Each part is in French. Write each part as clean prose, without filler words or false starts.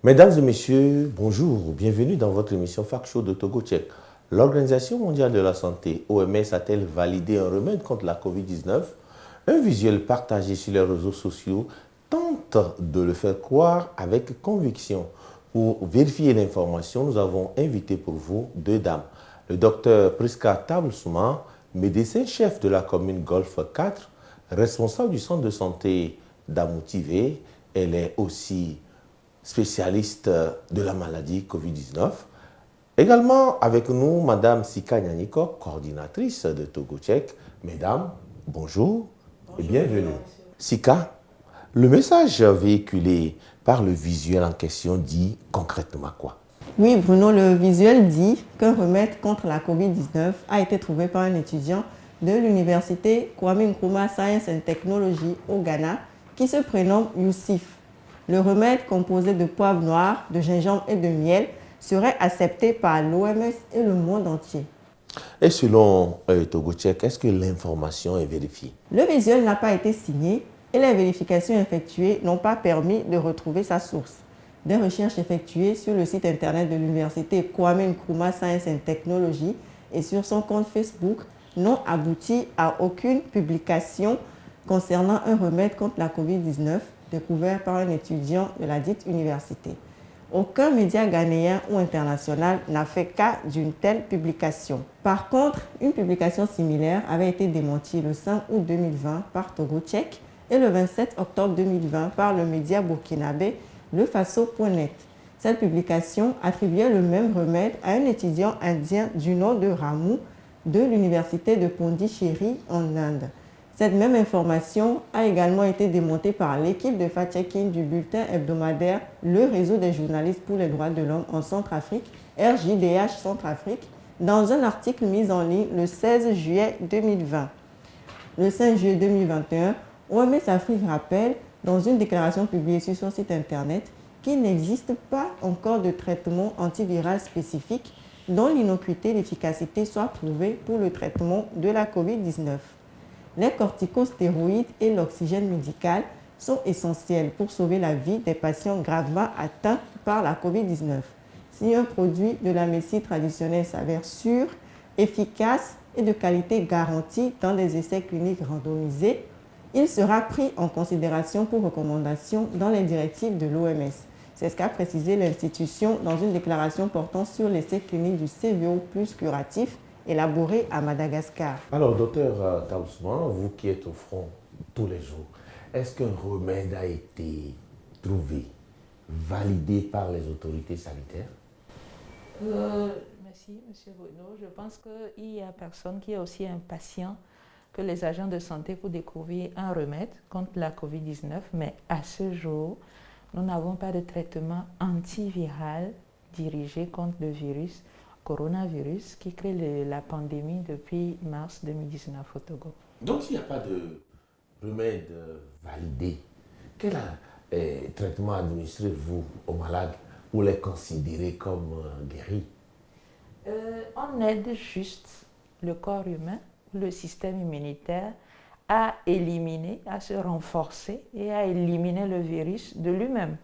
Mesdames et messieurs, bonjour, bienvenue dans votre émission Fact Show de Togo Tchèque. L'Organisation mondiale de la santé, OMS, a-t-elle validé un remède contre la COVID-19? Un visuel partagé sur les réseaux sociaux tente de le faire croire avec conviction. Pour vérifier l'information, nous avons invité pour vous deux dames. Le docteur Priska Tablsouma, médecin-chef de la commune Golfe 4, responsable du centre de santé d'Amoutive. Elle est aussi spécialiste de la maladie Covid-19. Également avec nous, Madame Sika Nyaniko, coordinatrice de Togo Tchèque. Mesdames, bonjour et bienvenue. Sika, le message véhiculé par le visuel en question dit concrètement quoi? Oui, Bruno, le visuel dit qu'un remède contre la COVID-19 a été trouvé par un étudiant de l'université Kwame Nkrumah Science and Technology au Ghana qui se prénomme Youssif. Le remède composé de poivre noir, de gingembre et de miel serait accepté par l'OMS et le monde entier. Et selon Togo Tchèque, est-ce que l'information est vérifiée? Le visuel n'a pas été signé et les vérifications effectuées n'ont pas permis de retrouver sa source. Des recherches effectuées sur le site internet de l'université Kwame Nkrumah Science and Technology et sur son compte Facebook n'ont abouti à aucune publication concernant un remède contre la COVID-19 découvert par un étudiant de la dite université. Aucun média ghanéen ou international n'a fait cas d'une telle publication. Par contre, une publication similaire avait été démentie le 5 août 2020 par Togo Tchèque et le 27 octobre 2020 par le média burkinabé lefaso.net. Cette publication attribuait le même remède à un étudiant indien du nom de Ramu de l'université de Pondichéry en Inde. Cette même information a également été démontée par l'équipe de fact-checking du bulletin hebdomadaire Le Réseau des journalistes pour les droits de l'homme en Centrafrique, RJDH Centrafrique, dans un article mis en ligne le 16 juillet 2020. Le 5 juillet 2021, OMS Afrique rappelle, dans une déclaration publiée sur son site internet, qu'il n'existe pas encore de traitement antiviral spécifique dont l'innocuité et l'efficacité soient prouvées pour le traitement de la COVID-19. Les corticostéroïdes et l'oxygène médical sont essentiels pour sauver la vie des patients gravement atteints par la COVID-19. Si un produit de la médecine traditionnelle s'avère sûr, efficace et de qualité garantie dans des essais cliniques randomisés, il sera pris en considération pour recommandation dans les directives de l'OMS. C'est ce qu'a précisé l'institution dans une déclaration portant sur l'essai clinique du CVO plus curatif élaboré à Madagascar. Alors, docteur Tablsouma, vous qui êtes au front tous les jours, est-ce qu'un remède a été trouvé, validé par les autorités sanitaires? Merci, M. Bruno. Je pense qu'il y a personne qui est aussi impatient que les agents de santé pour découvrir un remède contre la COVID-19, mais à ce jour, nous n'avons pas de traitement antiviral dirigé contre le virus coronavirus qui crée la pandémie depuis mars 2019 au Togo. Donc, s'il n'y a pas de remède validé, quel traitement administrez-vous aux malades pour les considérer comme guéris? On aide juste le corps humain, le système immunitaire, à éliminer, à se renforcer et à éliminer le virus de lui-même.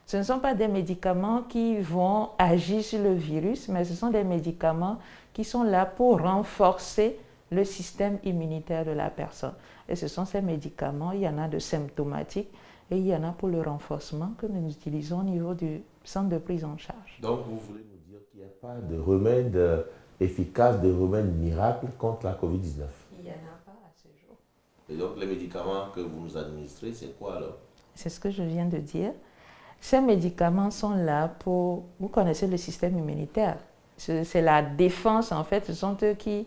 Ce ne sont pas des médicaments qui vont agir sur le virus, mais ce sont des médicaments qui sont là pour renforcer le système immunitaire de la personne. Et ce sont ces médicaments, il y en a de symptomatiques et il y en a pour le renforcement que nous utilisons au niveau du centre de prise en charge. Donc vous voulez nous dire qu'il n'y a pas de remède efficace, de remède miracle contre la COVID-19? Il n'y en a pas à ce jour. Et donc les médicaments que vous nous administrez, c'est quoi alors? C'est ce que je viens de dire. Ces médicaments sont là pour... Vous connaissez le système immunitaire. C'est la défense, en fait. Ce sont eux qui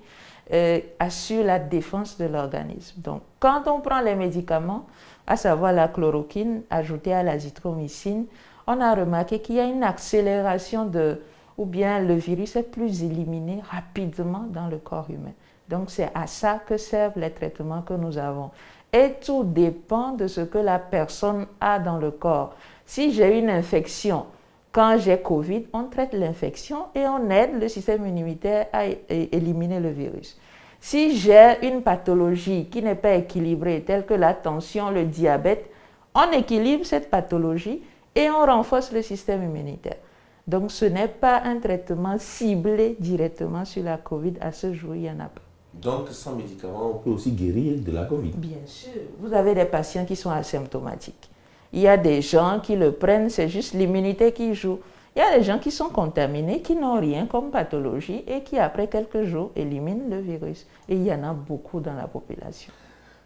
assurent la défense de l'organisme. Donc, quand on prend les médicaments, à savoir la chloroquine ajoutée à l'azithromycine, on a remarqué qu'il y a une accélération ou bien le virus est plus éliminé rapidement dans le corps humain. Donc, c'est à ça que servent les traitements que nous avons. Et tout dépend de ce que la personne a dans le corps. Si j'ai une infection, quand j'ai Covid, on traite l'infection et on aide le système immunitaire à éliminer le virus. Si j'ai une pathologie qui n'est pas équilibrée, telle que la tension, le diabète, on équilibre cette pathologie et on renforce le système immunitaire. Donc ce n'est pas un traitement ciblé directement sur la Covid. À ce jour, il n'y en a pas. Donc sans médicaments, on peut aussi guérir de la Covid? Bien sûr. Vous avez des patients qui sont asymptomatiques. Il y a des gens qui le prennent, c'est juste l'immunité qui joue. Il y a des gens qui sont contaminés, qui n'ont rien comme pathologie et qui, après quelques jours, éliminent le virus. Et il y en a beaucoup dans la population.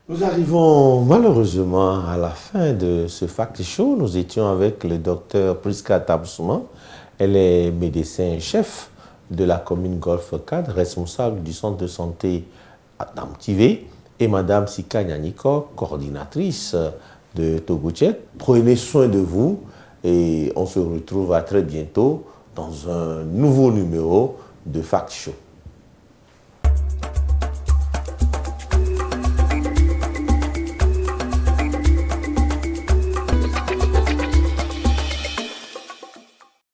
Nous arrivons malheureusement à la fin de ce Fact Show. Nous étions avec le docteur Priska Taboussouma. Elle est médecin-chef de la commune Golfe 4, responsable du centre de santé à Damtivé, et Madame Sika Nyaniko, coordinatrice de Togo Tchèque. Prenez soin de vous et on se retrouve à très bientôt dans un nouveau numéro de Fact Show.